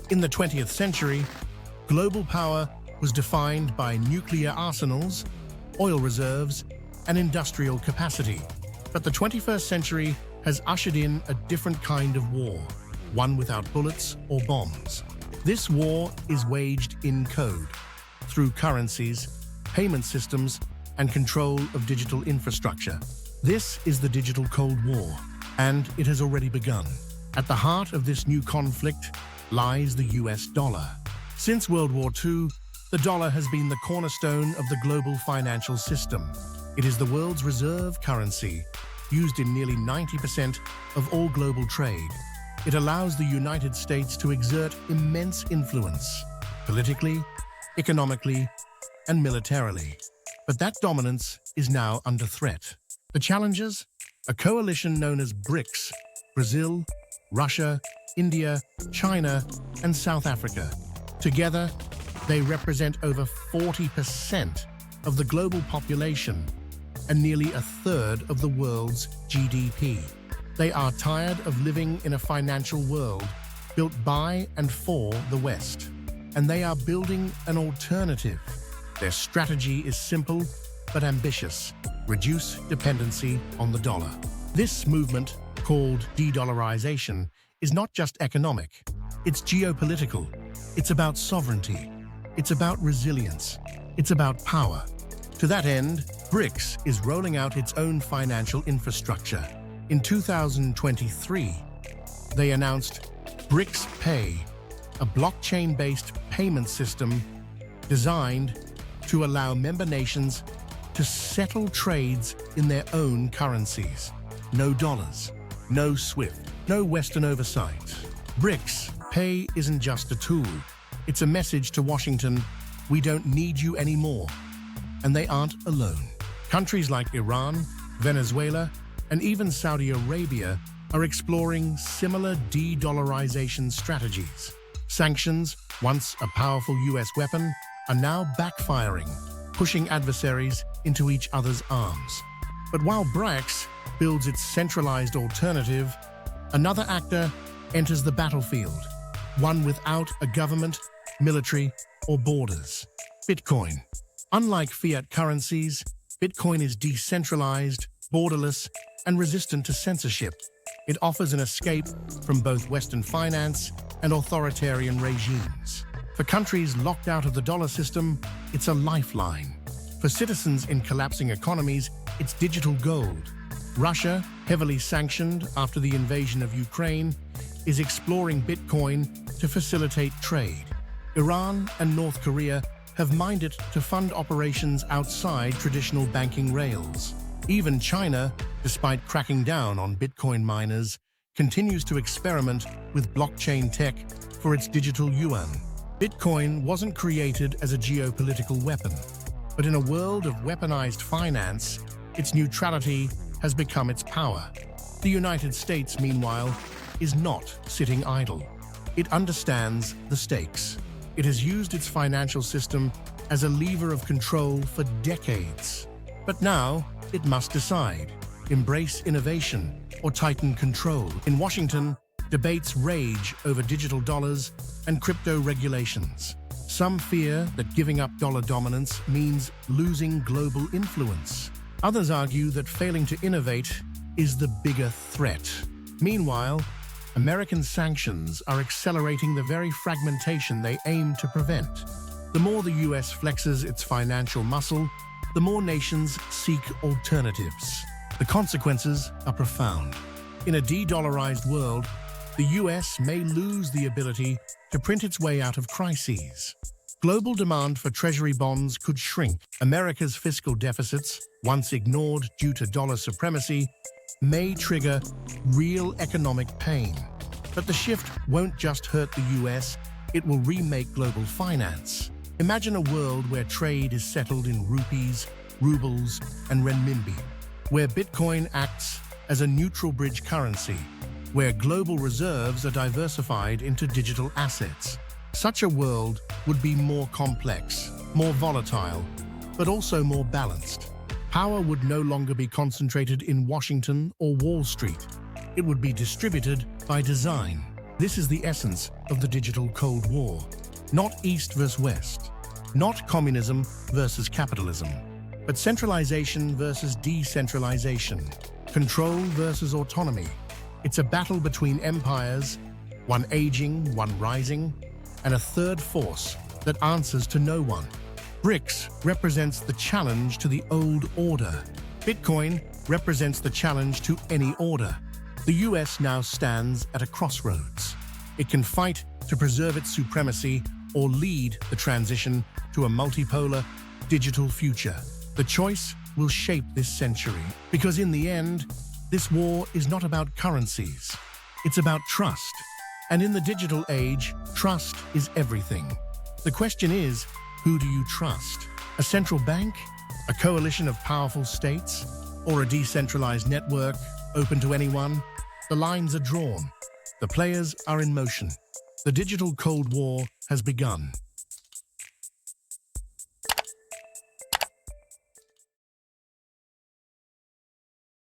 In the 20th century, global power was defined by nuclear arsenals, oil reserves, and industrial capacity. But the 21st century has ushered in a different kind of war, one without bullets or bombs. This war is waged in code, through currencies, payment systems, and control of digital infrastructure. This is the digital Cold War, and it has already begun. At the heart of this new conflict lies the US dollar. Since World War II, the dollar has been the cornerstone of the global financial system. It is the world's reserve currency, used in nearly 90% of all global trade. It allows the United States to exert immense influence, politically, economically, and militarily. But that dominance is now under threat. The challengers? A coalition known as BRICS, Brazil, Russia, India, China, and South Africa. Together, they represent over 40% of the global population and nearly a third of the world's GDP. They are tired of living in a financial world built by and for the West, and they are building an alternative. Their strategy is simple but ambitious: reduce dependency on the dollar. This movement, called de-dollarization, is not just economic. It's geopolitical. It's about sovereignty. It's about resilience. It's about power. To that end, BRICS is rolling out its own financial infrastructure. In 2023, they announced BRICS Pay, a blockchain-based payment system designed to allow member nations to settle trades in their own currencies. No dollars, no SWIFT, no Western oversight. BRICS Pay isn't just a tool. It's a message to Washington: we don't need you anymore. And they aren't alone. Countries like Iran, Venezuela, and even Saudi Arabia are exploring similar de-dollarization strategies. Sanctions, once a powerful US weapon, are now backfiring, pushing adversaries into each other's arms. But while BRICS builds its centralized alternative, another actor enters the battlefield, one without a government, military, or borders: Bitcoin. Unlike fiat currencies, Bitcoin is decentralized, borderless, and resistant to censorship. It offers an escape from both Western finance and authoritarian regimes. For countries locked out of the dollar system, it's a lifeline. For citizens in collapsing economies, it's digital gold. Russia, heavily sanctioned after the invasion of Ukraine, is exploring Bitcoin to facilitate trade. Iran and North Korea have mined it to fund operations outside traditional banking rails. Even China, despite cracking down on Bitcoin miners, continues to experiment with blockchain tech for its digital yuan. Bitcoin wasn't created as a geopolitical weapon, but in a world of weaponized finance, its neutrality has become its power. The United States, meanwhile, is not sitting idle. It understands the stakes. It has used its financial system as a lever of control for decades. But now, it must decide: embrace innovation or tighten control. In Washington, debates rage over digital dollars and crypto regulations. Some fear that giving up dollar dominance means losing global influence. Others argue that failing to innovate is the bigger threat. Meanwhile, American sanctions are accelerating the very fragmentation they aim to prevent. The more the US flexes its financial muscle, the more nations seek alternatives. The consequences are profound. In a de-dollarized world, the US may lose the ability to print its way out of crises. Global demand for treasury bonds could shrink. America's fiscal deficits, once ignored due to dollar supremacy, may trigger real economic pain. But the shift won't just hurt the US, it will remake global finance. Imagine a world where trade is settled in rupees, rubles, and renminbi, where Bitcoin acts as a neutral bridge currency, where global reserves are diversified into digital assets. Such a world would be more complex, more volatile, but also more balanced. Power would no longer be concentrated in Washington or Wall Street. It would be distributed by design. This is the essence of the digital Cold War. Not East versus West, not communism versus capitalism, but centralization versus decentralization, control versus autonomy. It's a battle between empires, one aging, one rising, and a third force that answers to no one. BRICS represents the challenge to the old order. Bitcoin represents the challenge to any order. The US now stands at a crossroads. It can fight to preserve its supremacy or lead the transition to a multipolar, digital future. The choice will shape this century, because in the end, this war is not about currencies. It's about trust. And in the digital age, trust is everything. The question is, who do you trust? A central bank? A coalition of powerful states? Or a decentralized network open to anyone? The lines are drawn. The players are in motion. The digital Cold War has begun.